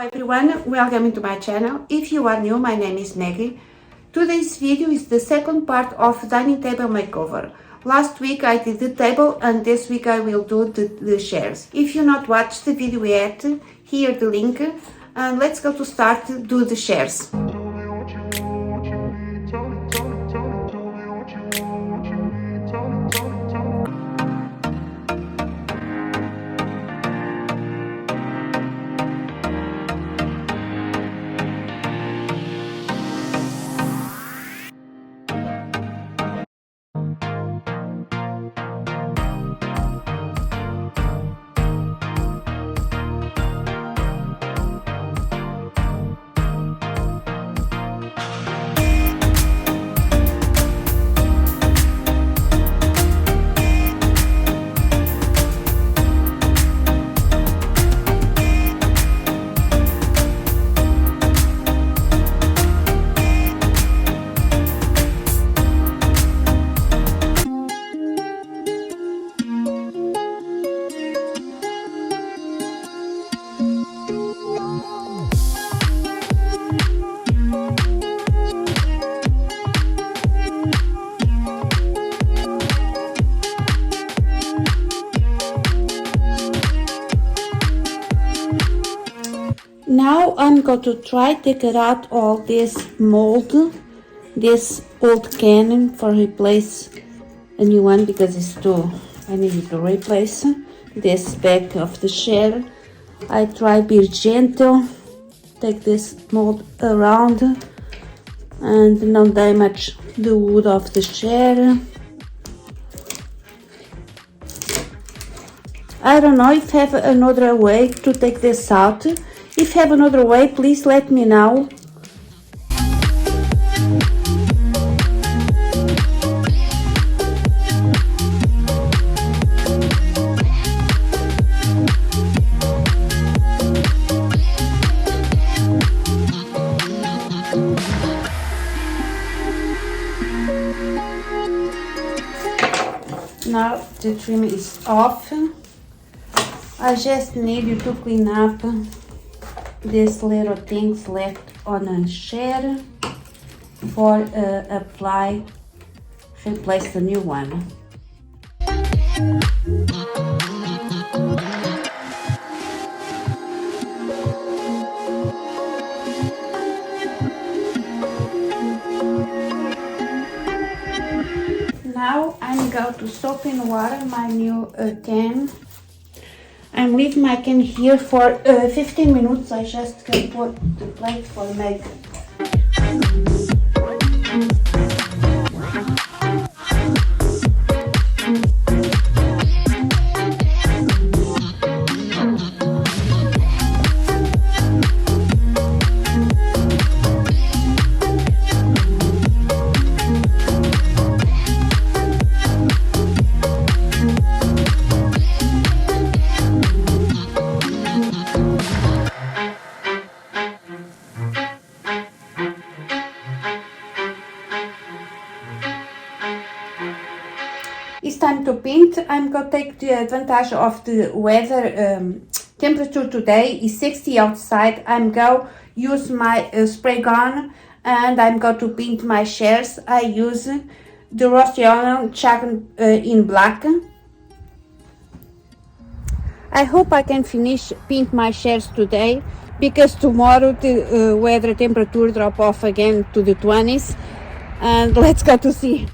everyone, welcome to my channel. If you are new, my name is Maggie. Today's video is the second part of dining table makeover. Last week I did the table and this week I will do the chairs. If you not watched the video yet, here the link and let's go to start to do the chairs. Now I'm going to try to take out all this mold, this old can for replace a new one because it's too, I need to replace this back of the chair. I try be gentle, take this mold around and not damage the wood of the chair. I don't know if I have another way to take this out. If you have another way, please let me know. Now the trim is off. I just need to clean up these little things left on a chair for replace the new one. Now I'm going to soak in water my new can. I'm leaving my can here for 15 minutes. I just can put the plate for make. It's time to paint. I'm going to take the advantage of the weather. Temperature today is 60 outside. I'm going to use my spray gun and I'm going to paint my chairs. I use the Reupholstery chalk in black. I hope I can finish paint my chairs today because tomorrow the weather temperature drop off again to the 20s and let's go to see.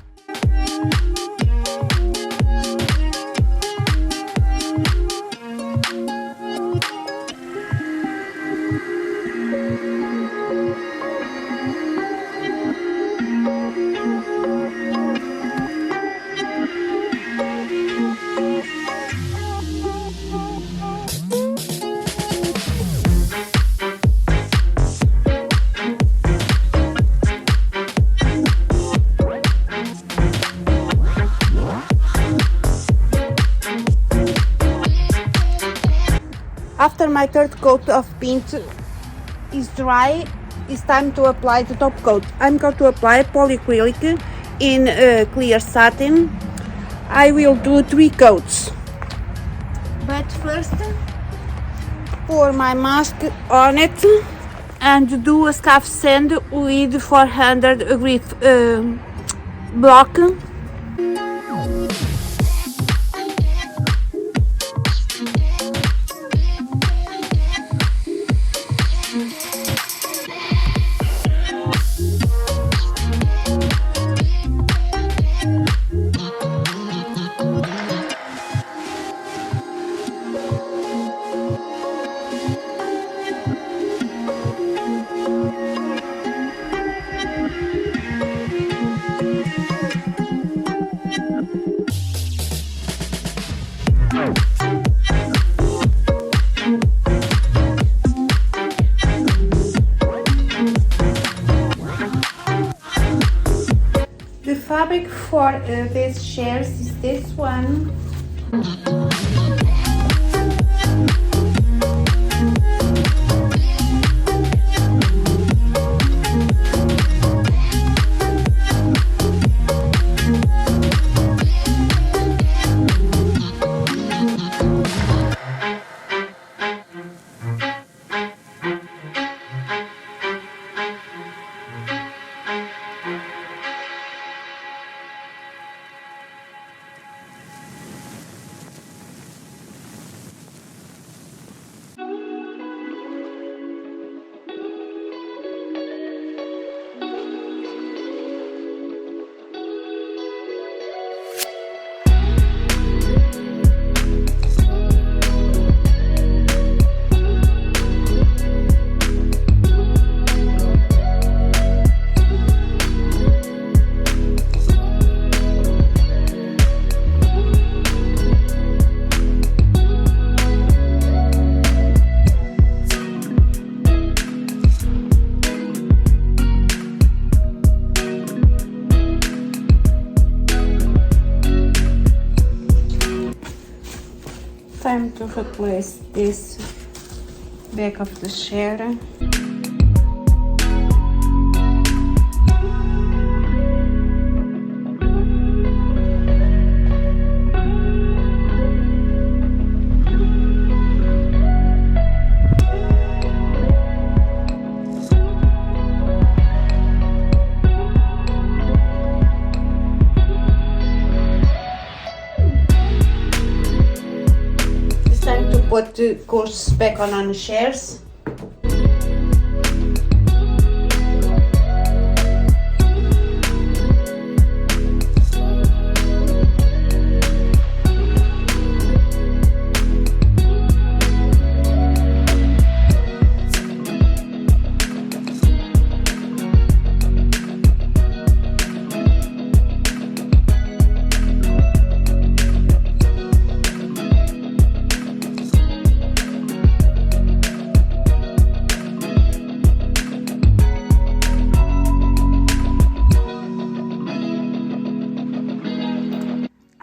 After my third coat of paint is dry, it's time to apply the top coat. I'm going to apply polyacrylic in clear satin. I will do 3 coats. But first pour my mask on it and do a scarf sand with 400 grit block. The fabric for these chairs is this one. Time to replace this back of the chair. Time to put the course back on the chairs.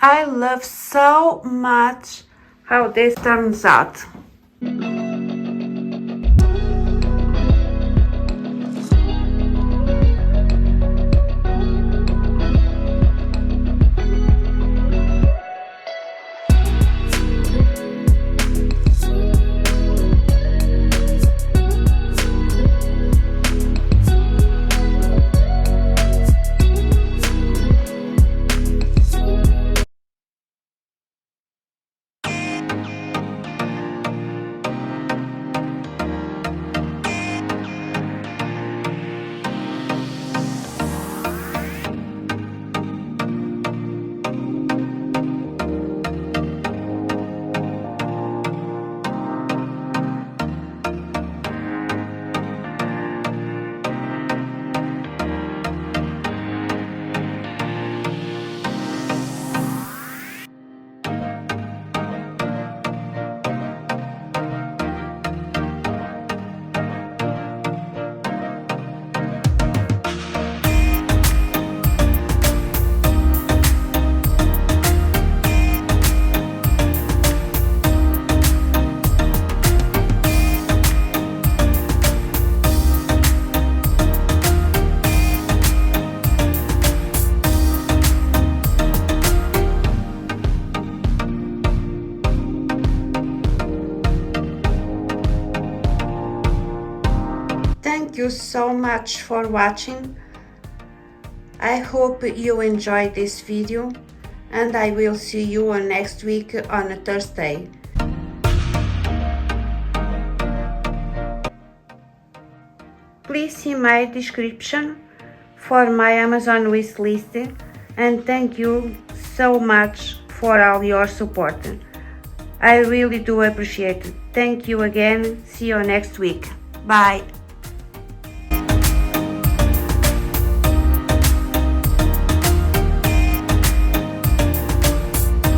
I love so much how this turns out. thank you so much for watching. I hope you enjoyed this video, and I will see you next week on a Thursday. Please see my description for my Amazon wishlist, and thank you so much for all your support. I really do appreciate it. Thank you again. See you next week. Bye.